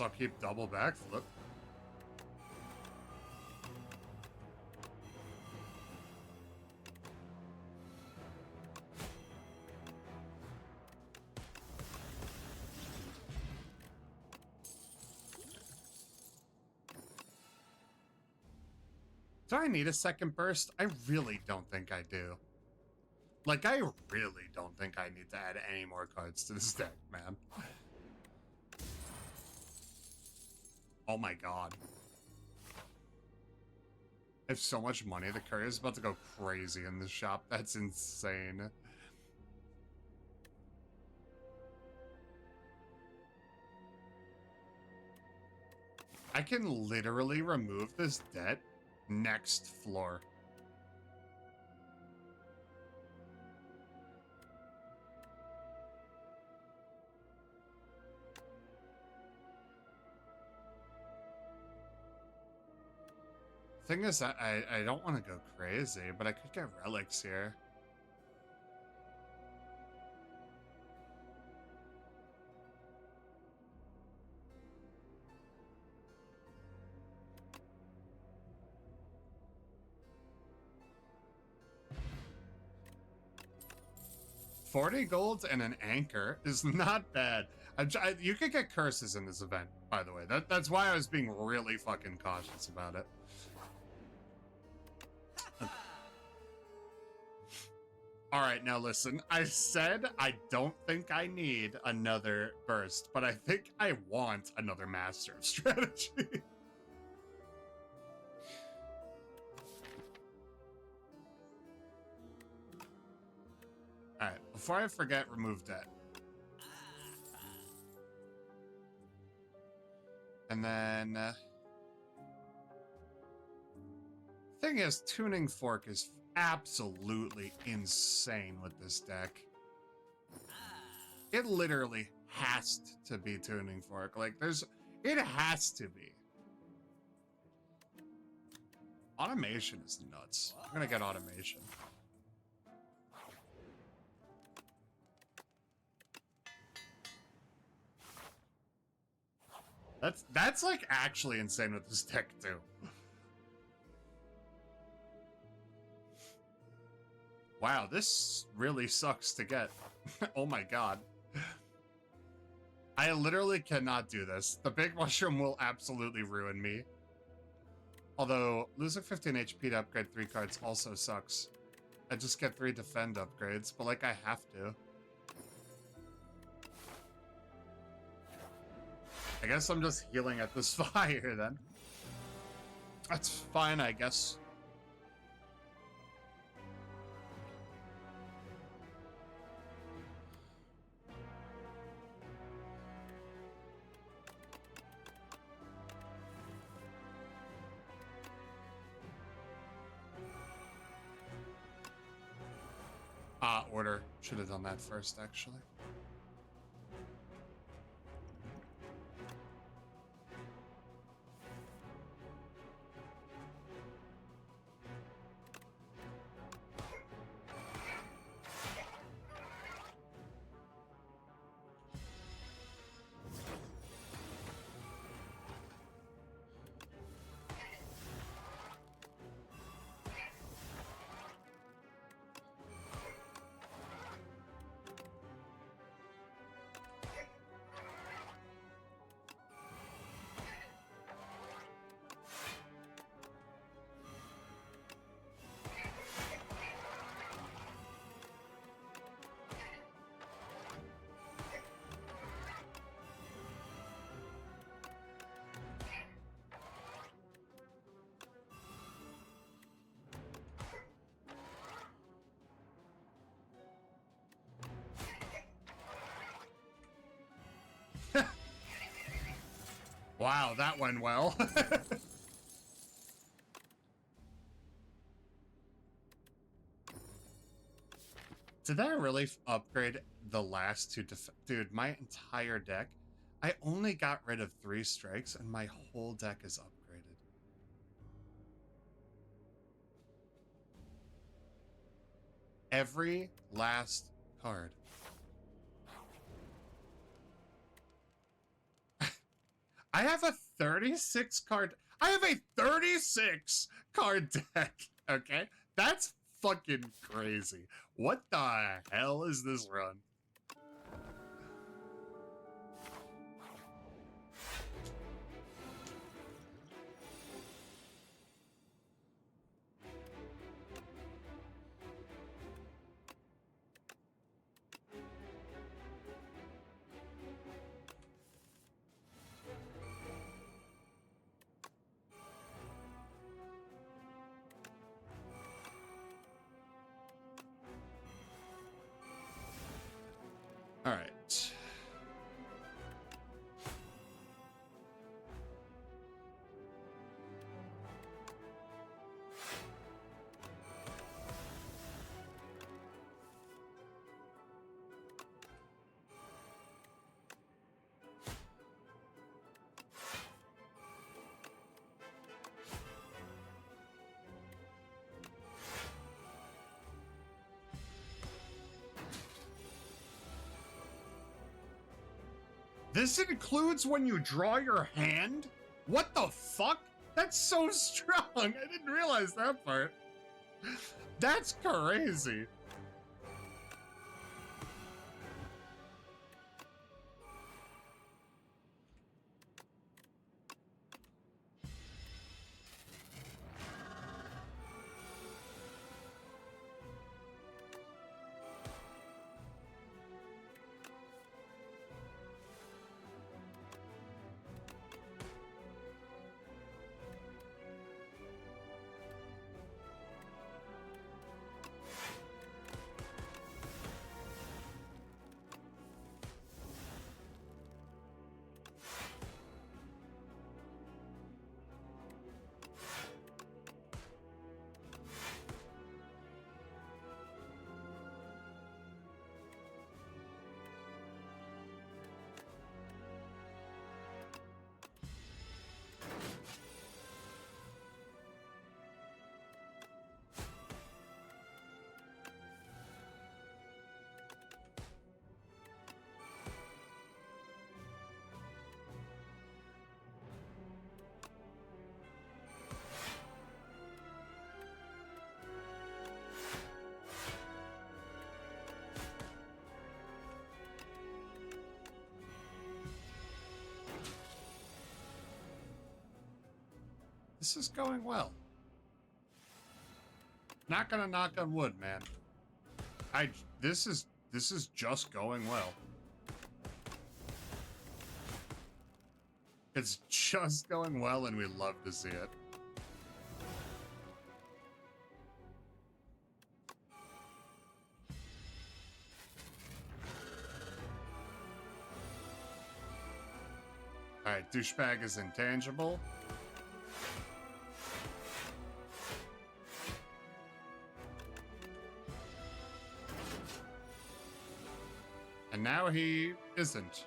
guess I'll keep double backflip. Do I need a second burst? I really don't think I do. Like, I really don't think I need to add any more cards to this deck, man. Oh my god. I have so much money. The courier's about to go crazy in this shop. That's insane. I can literally remove this debt next floor. Thing is, I don't want to go crazy, but I could get relics here. $40 gold and an anchor is not bad. You could get curses in this event, by the way. That's why I was being really fucking cautious about it. All right, now listen. I said I don't think I need another burst, but I think I want another master of strategy. All right, before I forget, remove debt. And then... thing is, Tuning Fork is absolutely insane with this deck. It literally has to be Tuning Fork. Like, it has to be. Automation is nuts. I'm gonna get automation. That's like actually insane with this deck too. Wow, this really sucks to get. Oh my god. I literally cannot do this. The big mushroom will absolutely ruin me. Although, losing 15 HP to upgrade 3 cards also sucks. I just get 3 defend upgrades, but like I have to. I guess I'm just healing at this fire then. That's fine, I guess. Order. Should have done that first, actually. Wow, that went well. Did I really upgrade the last 2 dude, my entire deck, I only got rid of 3 strikes and my whole deck is upgraded. Every last card. I have a 36 card. I have a 36 card deck. Okay, that's fucking crazy. What the hell is this run? All right. This includes when you draw your hand? What the fuck? That's so strong. I didn't realize that part. That's crazy. This is going well. Not gonna knock on wood, man. This is just going well. It's just going well, and we love to see it. Alright, douchebag is intangible. And now he isn't.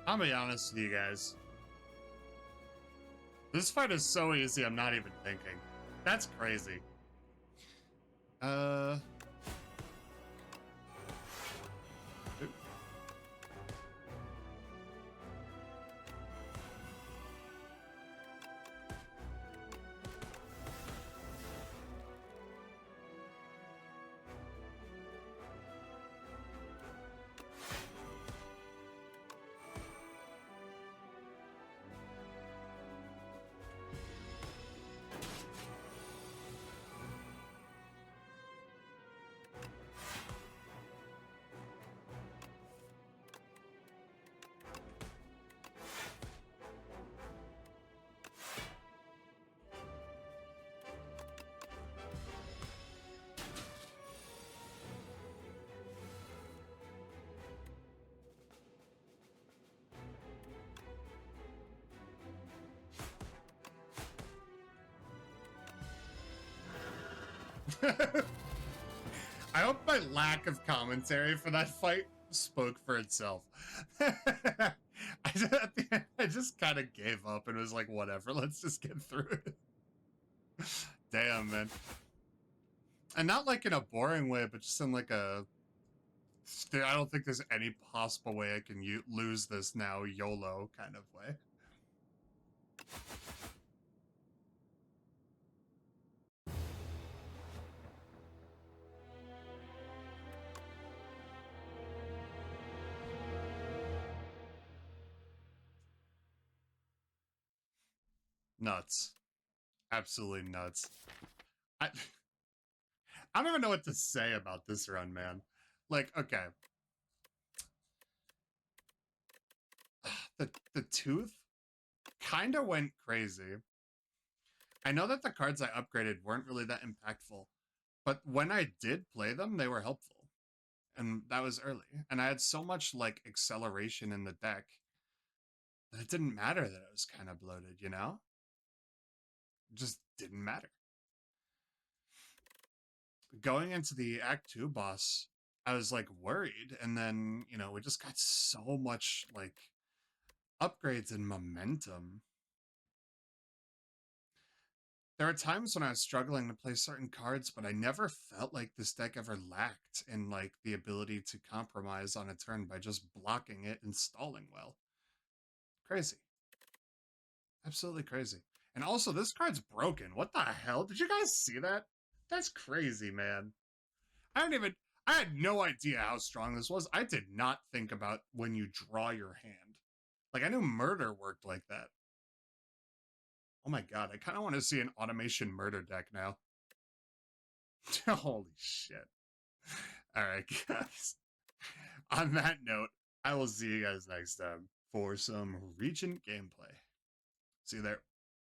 I'll be honest with you guys. This fight is so easy, I'm not even thinking. That's crazy. Oop. I hope my lack of commentary for that fight spoke for itself. I just kind of gave up and was like, whatever, let's just get through it. Damn, man. And not like in a boring way, but just in like a... I don't think there's any possible way I can lose this now, YOLO kind of way. Nuts. Absolutely nuts. I don't even know what to say about this run, man. Like, okay. The tooth kind of went crazy. I know that the cards I upgraded weren't really that impactful, but when I did play them, they were helpful. And that was early. And I had so much, like, acceleration in the deck that it didn't matter that it was kind of bloated, you know? It just didn't matter. Going into the Act 2 boss, I was, like, worried. And then, you know, we just got so much, like, upgrades and momentum. There are times when I was struggling to play certain cards, but I never felt like this deck ever lacked in, like, the ability to compromise on a turn by just blocking it and stalling well. Crazy. Absolutely crazy. And also, this card's broken. What the hell? Did you guys see that? That's crazy, man. I had no idea how strong this was. I did not think about when you draw your hand. Like, I knew murder worked like that. Oh my god, I kind of want to see an automation murder deck now. Holy shit. Alright, guys. On that note, I will see you guys next time for some Regent gameplay. See you there.